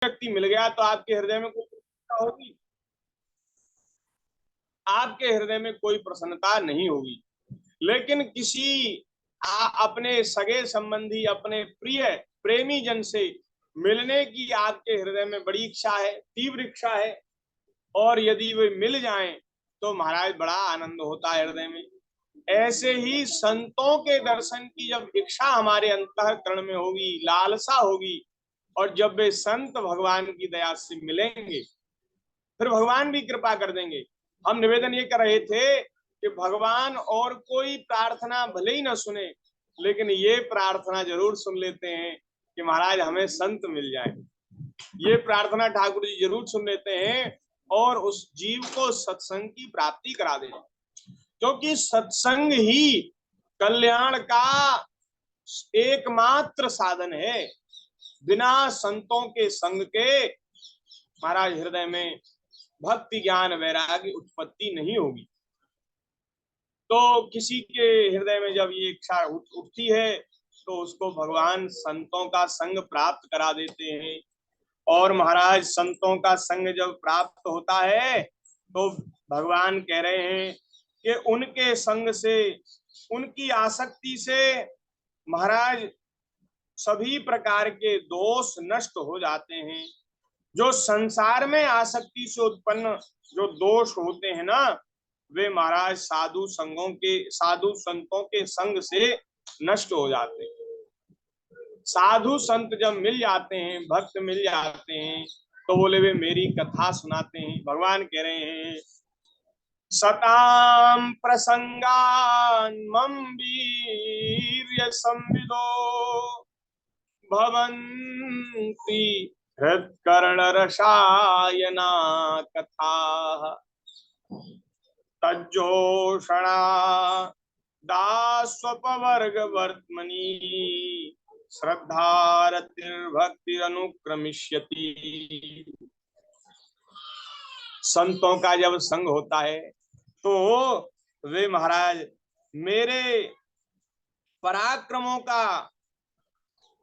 व्यक्ति मिल गया तो आपके हृदय में कोई प्रसन्नता होगी? आपके हृदय में कोई प्रसन्नता नहीं होगी। लेकिन किसी अपने सगे संबंधी, अपने प्रिय प्रेमी जन से मिलने की आपके हृदय में बड़ी इच्छा है, तीव्र इच्छा है, और यदि वे मिल जाएं तो महाराज बड़ा आनंद होता है हृदय में। ऐसे ही संतों के दर्शन की जब इच्छा हमारे अंतःकरण में होगी, लालसा होगी, और जब वे संत भगवान की दया से मिलेंगे फिर भगवान भी कृपा कर देंगे। हम निवेदन ये कर रहे थे कि भगवान और कोई प्रार्थना भले ही ना सुने, लेकिन ये प्रार्थना जरूर सुन लेते हैं कि महाराज हमें संत मिल जाए। ये प्रार्थना ठाकुर जी जरूर सुन लेते हैं और उस जीव को सत्संग की प्राप्ति करा दें, क्योंकि सत्संग ही कल्याण का एकमात्र साधन है। बिना संतों के संग के महाराज हृदय में भक्ति ज्ञान वैराग्य उत्पत्ति नहीं होगी। तो किसी के हृदय में जब ये इच्छा उठती है तो उसको भगवान संतों का संग प्राप्त करा देते हैं। और महाराज संतों का संग जब प्राप्त होता है तो भगवान कह रहे हैं कि उनके संग से, उनकी आसक्ति से महाराज सभी प्रकार के दोष नष्ट हो जाते हैं। जो संसार में आसक्ति से उत्पन्न जो दोष होते हैं ना, वे महाराज साधु संगों के, साधु संतों के संग से नष्ट हो जाते हैं। साधु संत जब मिल जाते हैं, भक्त मिल जाते हैं, तो बोले वे मेरी कथा सुनाते हैं। भगवान कह रहे हैं सताम प्रसंगान मम वीर्य संविदो भवन्ति हृत्कर्ण रसायना कथा तज्जोषणा दास्वपवर्ग वर्त्मनि श्रद्धारतिर्भक्तिरनुक्रमिष्यति। संतों का जब संग होता है तो वे महाराज मेरे पराक्रमों का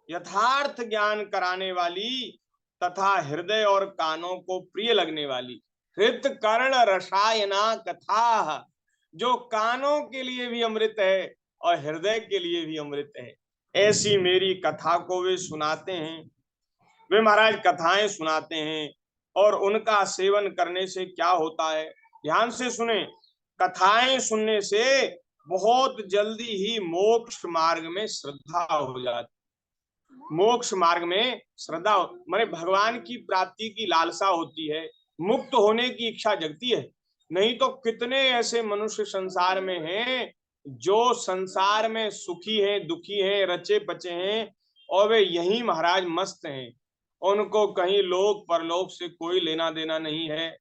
यथार्थ ज्ञान कराने वाली तथा हृदय और कानों को प्रिय लगने वाली हृत कर्ण रसायना कथा, जो कानों के लिए भी अमृत है और हृदय के लिए भी अमृत है, ऐसी मेरी कथा को वे सुनाते हैं। वे महाराज कथाएं सुनाते हैं और उनका सेवन करने से क्या होता है, ध्यान से सुने। कथाएं सुनने से बहुत जल्दी ही मोक्ष मार्ग में श्रद्धा हो जाती। मोक्ष मार्ग में श्रद्धा माने भगवान की प्राप्ति की लालसा होती है, मुक्त होने की इच्छा जगती है। नहीं तो कितने ऐसे मनुष्य संसार में हैं जो संसार में सुखी हैं, दुखी हैं, रचे पचे हैं, और वे यही महाराज मस्त हैं। उनको कहीं लोक परलोक से कोई लेना देना नहीं है,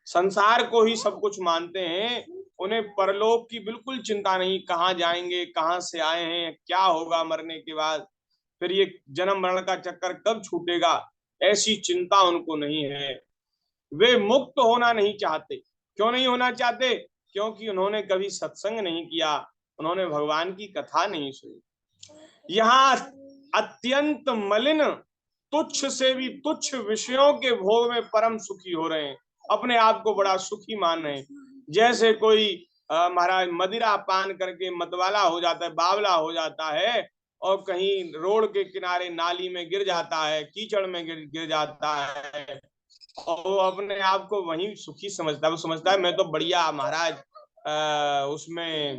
संसार को ही सब कुछ मानते हैं। उन्हें परलोक की बिल्कुल चिंता नहीं, कहाँ जाएंगे, कहाँ से आए हैं, क्या होगा मरने के बाद, फिर ये जन्म मरण का चक्कर कब छूटेगा, ऐसी चिंता उनको नहीं है। वे मुक्त होना नहीं चाहते। क्यों नहीं होना चाहते? क्योंकि उन्होंने कभी सत्संग नहीं किया, उन्होंने भगवान की कथा नहीं सुनी। यहाँ अत्यंत मलिन तुच्छ से भी तुच्छ विषयों के भोग में परम सुखी हो रहे हैं, अपने आप को बड़ा सुखी मान रहे हैं। जैसे कोई महाराज मदिरा पान करके मतवाला हो जाता है, बावला हो जाता है, और कहीं रोड के किनारे नाली में गिर जाता है, कीचड़ में गिर जाता है, और वो अपने आप को वहीं सुखी समझता है। वो समझता है मैं तो बढ़िया महाराज उसमें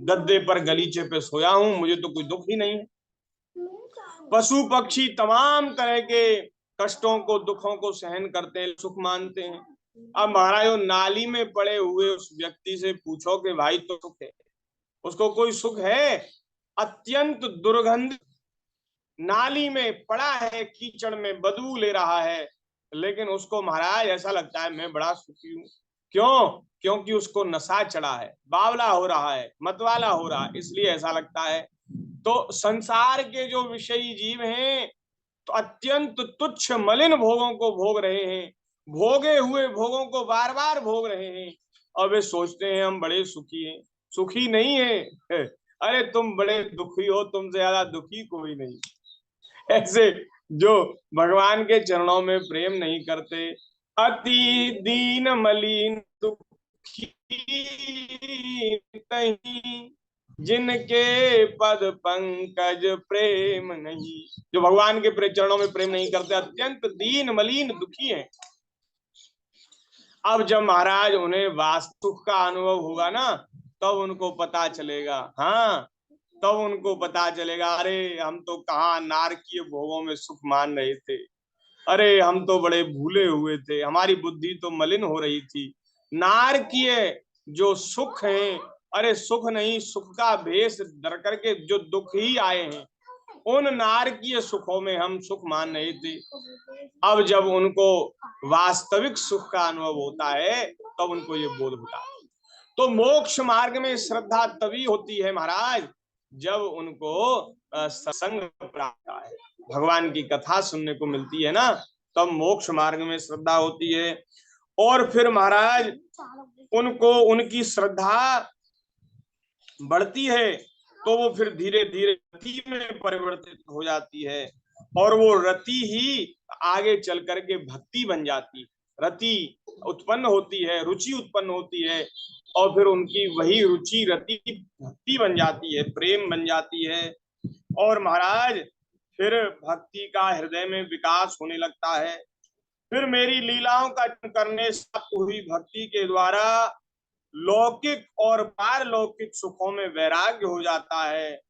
गद्दे पर गलीचे पे सोया हूं, मुझे तो कोई दुख ही नहीं है। पशु पक्षी तमाम तरह के कष्टों को, दुखों को सहन करते हैं, सुख मानते हैं। अब महाराज वो नाली में पड़े हुए उस व्यक्ति से पूछो कि भाई तो सुख है, उसको कोई सुख है? अत्यंत दुर्गंध नाली में पड़ा है, कीचड़ में बदबू ले रहा है, लेकिन उसको महाराज ऐसा लगता है मैं बड़ा सुखी हूं। क्यों? क्योंकि उसको नशा चढ़ा है, बावला हो रहा है, मतवाला हो रहा है, इसलिए ऐसा लगता है। तो संसार के जो विषयी जीव हैं तो अत्यंत तुच्छ मलिन भोगों को भोग रहे हैं, भोगे हुए भोगों को बार बार भोग रहे हैं, और वे सोचते हैं हम बड़े सुखी हैं। सुखी नहीं है, अरे तुम बड़े दुखी हो, तुमसे ज्यादा दुखी कोई नहीं। ऐसे जो भगवान के चरणों में प्रेम नहीं करते। अति दीन मलिन दुखी तहीं, जिनके पद पंकज प्रेम नहीं। जो भगवान के चरणों में प्रेम नहीं करते, अत्यंत दीन मलिन दुखी हैं। अब जब महाराज उन्हें वास्तु का अनुभव होगा ना, तब उनको पता चलेगा। हाँ, तब उनको पता चलेगा, अरे हम तो कहाँ नारकीय भोगों में सुख मान रहे थे, अरे हम तो बड़े भूले हुए थे, हमारी बुद्धि तो मलिन हो रही थी। नारकीय जो सुख है, अरे सुख नहीं, सुख का भेष धर करके जो दुख ही आए हैं, उन नारकीय सुखों में हम सुख मान रहे थे। अब जब उनको वास्तविक सुख का अनुभव होता है, तब उनको ये बोध होता है। तो मोक्ष मार्ग में श्रद्धा तभी होती है महाराज, जब उनको सत्संग प्राप्त है, भगवान की कथा सुनने को मिलती है ना, तब मोक्ष मार्ग में श्रद्धा होती है। और फिर महाराज उनको उनकी श्रद्धा बढ़ती है, तो वो फिर धीरे धीरे रति में परिवर्तित हो जाती है, और वो रति ही आगे चल करके भक्ति बन जाती, रति उत्पन्न होती है, रुचि उत्पन्न होती है, और फिर उनकी वही रुचि रति भक्ति बन जाती है, प्रेम बन जाती है। और महाराज फिर भक्ति का हृदय में विकास होने लगता है। फिर मेरी लीलाओं का करने से हुई भक्ति के द्वारा लौकिक और पारलौकिक सुखों में वैराग्य हो जाता है,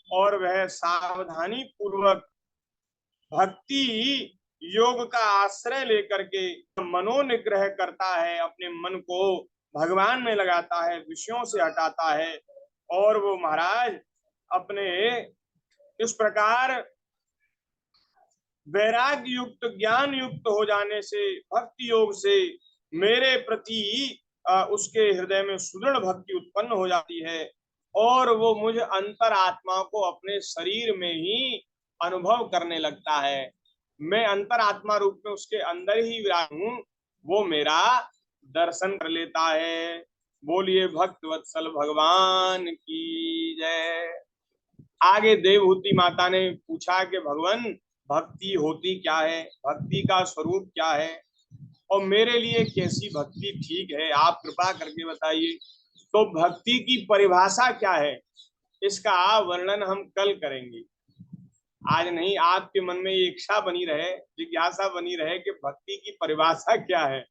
और वह सावधानी पूर्वक भक्ति योग का आश्रय लेकर के मनोनिग्रह करता है, अपने मन को भगवान में लगाता है, विषयों से हटाता है। और वो महाराज अपने इस प्रकार वैराग्य युक्त ज्ञान युक्त हो जाने से, भक्ति योग से मेरे प्रति उसके हृदय में सुदृढ़ भक्ति उत्पन्न हो जाती है, और वो मुझ अंतर आत्मा को अपने शरीर में ही अनुभव करने लगता है। मैं अंतर आत्मा रूप में उसके अंदर ही विराज हूँ, वो मेरा दर्शन कर लेता है। बोलिए भक्त वत्सल भगवान की जय। आगे देवहूति माता ने पूछा कि भगवान भक्ति होती क्या है, भक्ति का स्वरूप क्या है, और मेरे लिए कैसी भक्ति ठीक है, आप कृपा करके बताइए। तो भक्ति की परिभाषा क्या है, इसका वर्णन हम कल करेंगे, आज नहीं। आपके मन में ये इच्छा बनी रहे, जिज्ञासा बनी रहे कि भक्ति की परिभाषा क्या है,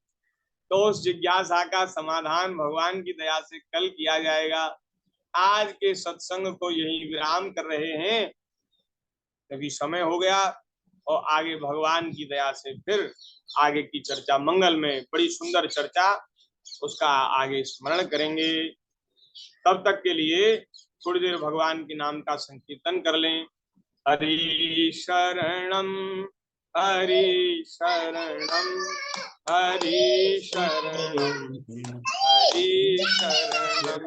तो उस जिज्ञासा का समाधान भगवान की दया से कल किया जाएगा। आज के सत्संग को यही विराम कर रहे हैं, क्योंकि समय हो गया, और आगे भगवान की दया से फिर आगे की चर्चा, मंगल में बड़ी सुंदर चर्चा, उसका आगे स्मरण करेंगे। तब तक के लिए थोड़ी देर भगवान के नाम का संकीर्तन कर लें। हरि शरणम हरि शरणम हरि शरणम हरि शरणम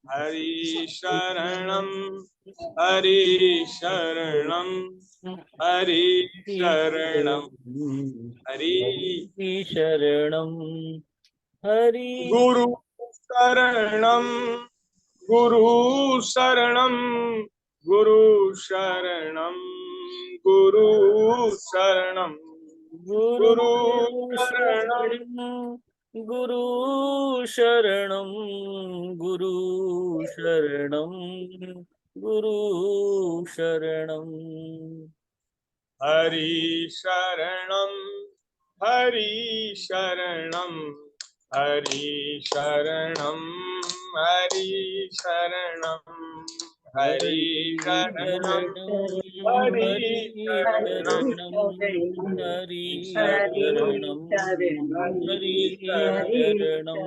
हरि शरणम हरि शरणम हरि शरणम हरि शरणम हरि गुरु शरणम गुरु शरणम गुरु शरणम गुरु शरणम गुरु शरणम गुरु शरणम गुरु शरणम गुरु शरणम हरि शरणम हरि शरणम हरि शरणम हरि शरणम हरि शरणम हरि शरणम हरि शरणम हरि शरणम